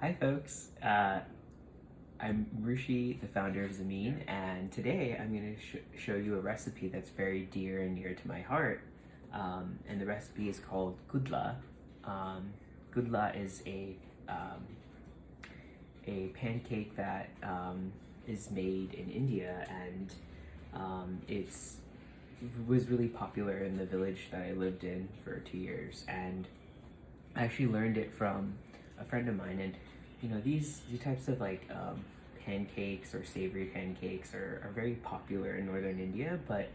Hi folks, I'm Rushi, the founder of Zameen, and today I'm going to show you a recipe that's very dear and near to my heart. And the recipe is called Kudla. Kudla is a pancake that is made in India, and it was really popular in the village that I lived in for 2 years. And I actually learned it from a friend of mine, and these types of pancakes or savory pancakes are very popular in northern India, but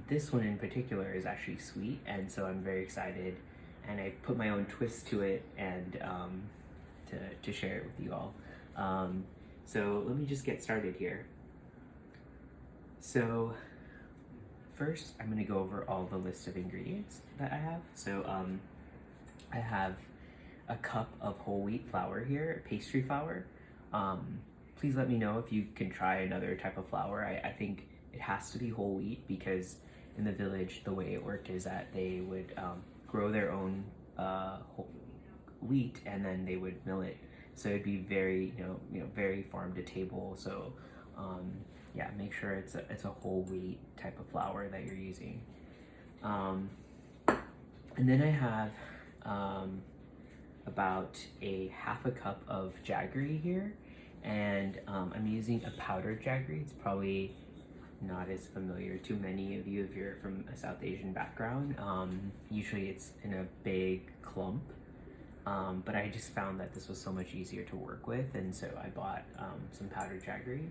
this one in particular is actually sweet, and so I'm very excited, and I put my own twist to it, and to share it with you all. So let me just get started here. So first I'm going to go over all the list of ingredients that I have. So I have a cup of whole wheat flour here, pastry flour. Please let me know if you can try another type of flour. I think it has to be whole wheat, because in the village the way it worked is that they would grow their own whole wheat, and then they would mill it. So it'd be very very farm to table. So yeah, make sure it's a whole wheat type of flour that you're using. And then I have about a half a cup of jaggery here, and I'm using a powdered jaggery. It's probably not as familiar to many of you if you're from a South Asian background. Usually it's in a big clump, but I just found that this was so much easier to work with, and so I bought some powdered jaggery.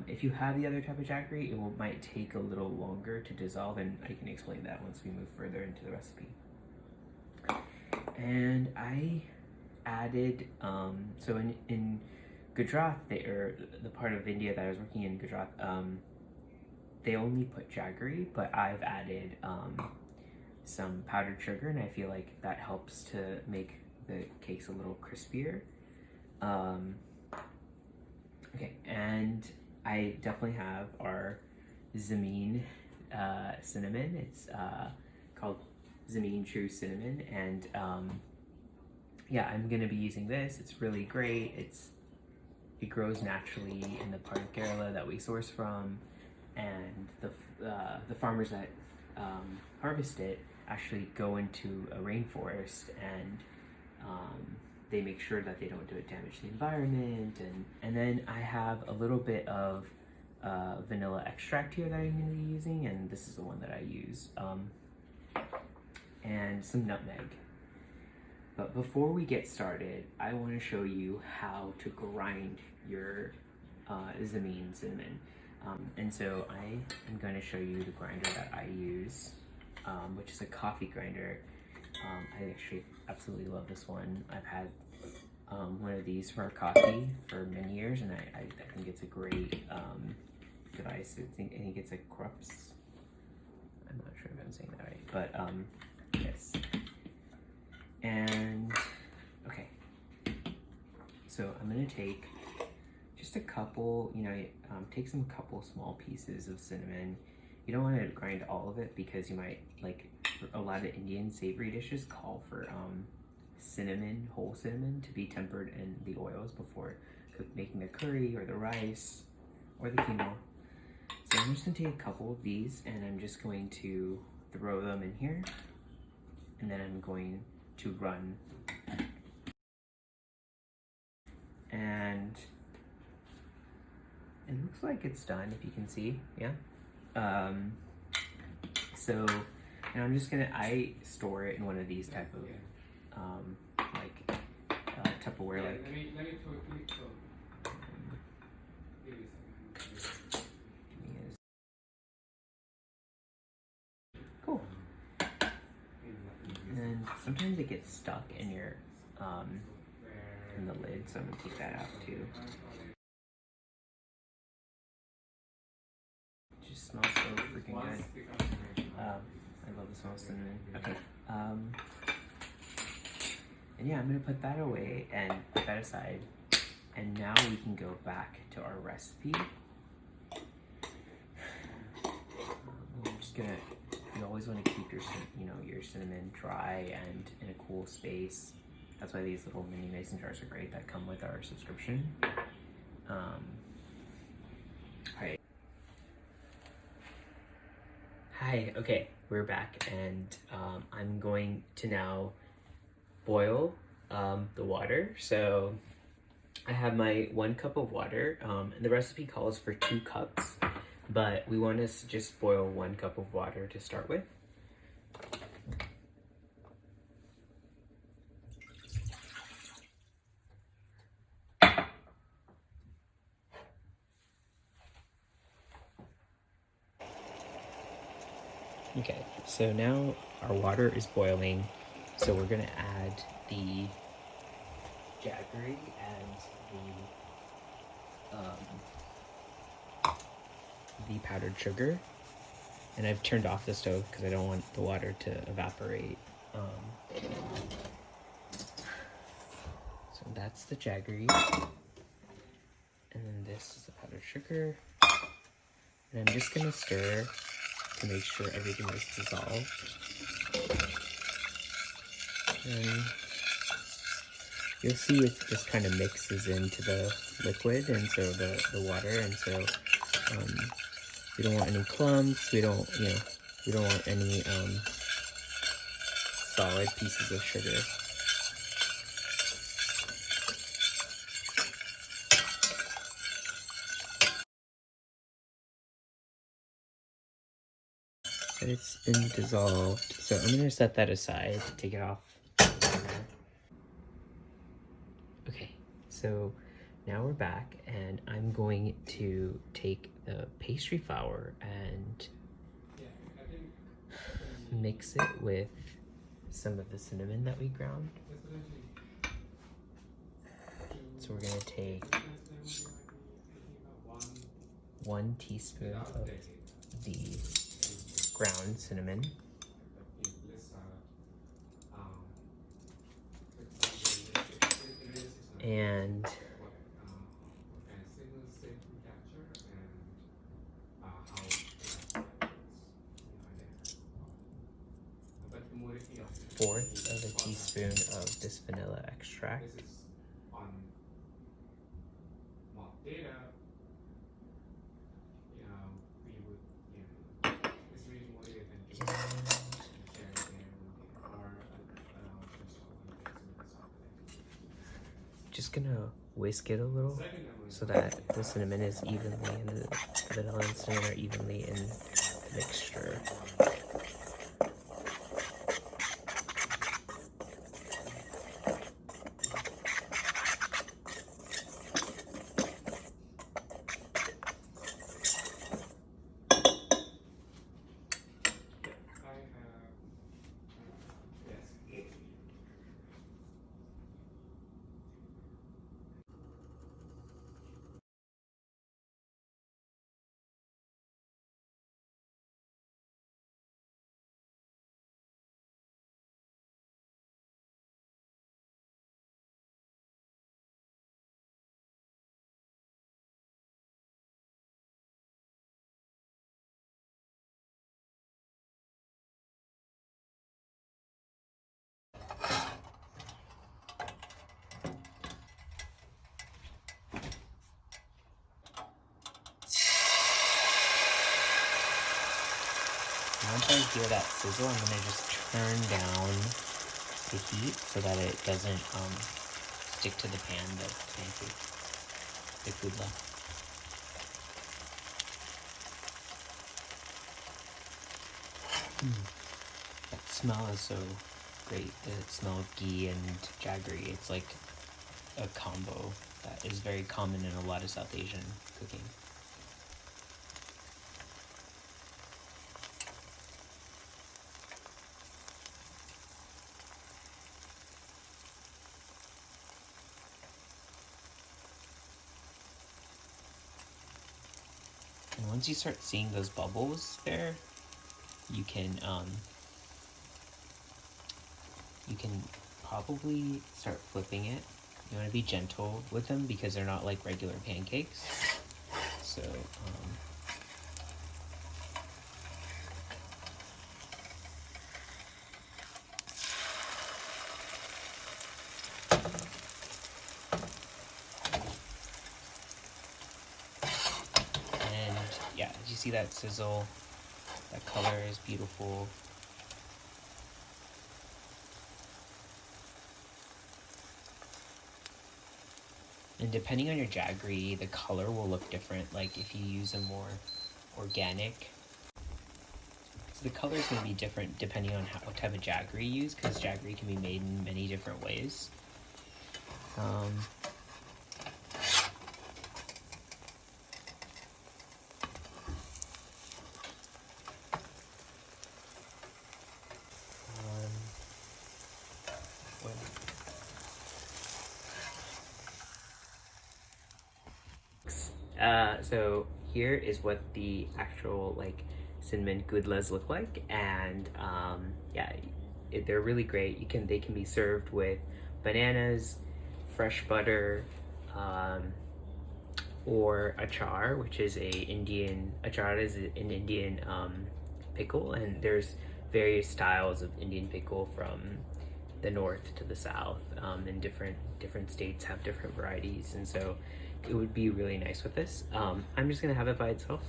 If you have the other type of jaggery, it might take a little longer to dissolve, and I can explain that once we move further into the recipe. And I added, so in Gujarat, the part of India that I was working in, Gujarat, they only put jaggery, but I've added some powdered sugar, and I feel like that helps to make the cakes a little crispier. Okay, and I definitely have our Zameen cinnamon. It's called Zameen True Cinnamon, and yeah, I'm gonna be using this. It's really great. It grows naturally in the part of Kerala that we source from, and the farmers that harvest it actually go into a rainforest, and they make sure that they don't do it damage the environment. And then I have a little bit of vanilla extract here that I'm going to be using, and this is the one that I use, and some nutmeg. But before we get started, I want to show you how to grind your Zameen cinnamon. And so I am going to show you the grinder that I use, which is a coffee grinder. I actually absolutely love this one. I've had one of these for our coffee for many years, and I think it's a great device. I think it's a Krups. I'm not sure if I'm saying that right, but yes. And okay, so I'm gonna take just a couple, take some couple small pieces of cinnamon. You don't want to grind all of it, because you might, like, a lot of Indian savory dishes call for cinnamon, whole cinnamon, to be tempered in the oils before making the curry or the rice or the quinoa. So I'm just gonna take a couple of these, and I'm just going to throw them in here, and then I'm going to run. And it looks like it's done, if you can see, yeah. So, and I'm just gonna, I store it in one of these type of Tupperware, like. Cool. And sometimes it gets stuck in your in the lid, so I'm gonna take that out too. It just smells so freaking good. I love the smell of cinnamon. Okay. And yeah, I'm gonna put that away and put that aside. And now we can go back to our recipe. I'm just gonna, you always want to keep your cinnamon dry and in a cool space. That's why these little mini mason jars are great that come with our subscription. Alright. Hi, okay, we're back, and I'm going to now boil the water. So I have my 1 cup of water, and the recipe calls for 2 cups, but we want to just boil 1 cup of water to start with. Okay, so now our water is boiling, so we're gonna add the jaggery and the powdered sugar. And I've turned off the stove because I don't want the water to evaporate. So that's the jaggery. And then this is the powdered sugar. And I'm just gonna stir to make sure everything is dissolved. And you'll see it just kind of mixes into the liquid, and so the water, and so we don't want any clumps, we don't want any solid pieces of sugar. But it's been dissolved, so I'm gonna set that aside to take it off. Okay, so now we're back, and I'm going to take the pastry flour and mix it with some of the cinnamon that we ground. So we're gonna take 1 teaspoon of the ground cinnamon, and a 1/4 of a teaspoon of this vanilla extract. Just gonna whisk it a little so that the cinnamon is evenly, and the vanilla and cinnamon are evenly in the mixture. Once I hear that sizzle, I'm gonna just turn down the heat so that it doesn't stick to the pan, the pancake, the kudla. That smell is so great. The smell of ghee and jaggery. It's like a combo that is very common in a lot of South Asian cooking. And once you start seeing those bubbles there, you can probably start flipping it. You want to be gentle with them because they're not like regular pancakes. So see that sizzle? That color is beautiful. And depending on your jaggery, the color will look different. Like if you use a more organic, so the color is going to be different depending on what type of jaggery you use, because jaggery can be made in many different ways. So here is what the actual like cinnamon Kudlas look like, and yeah, they're really great. They can be served with bananas, fresh butter, or achar, which is achar is an Indian pickle, and there's various styles of Indian pickle from the north to the south, and different states have different varieties, and so it would be really nice with this. I'm just gonna have it by itself,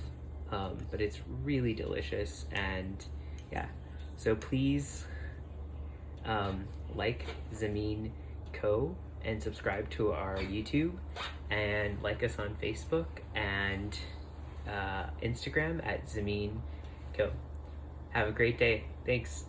but it's really delicious, and yeah, so please like Zameen Co. and subscribe to our YouTube, and like us on Facebook and Instagram at Zameen Co. Have a great day. Thanks.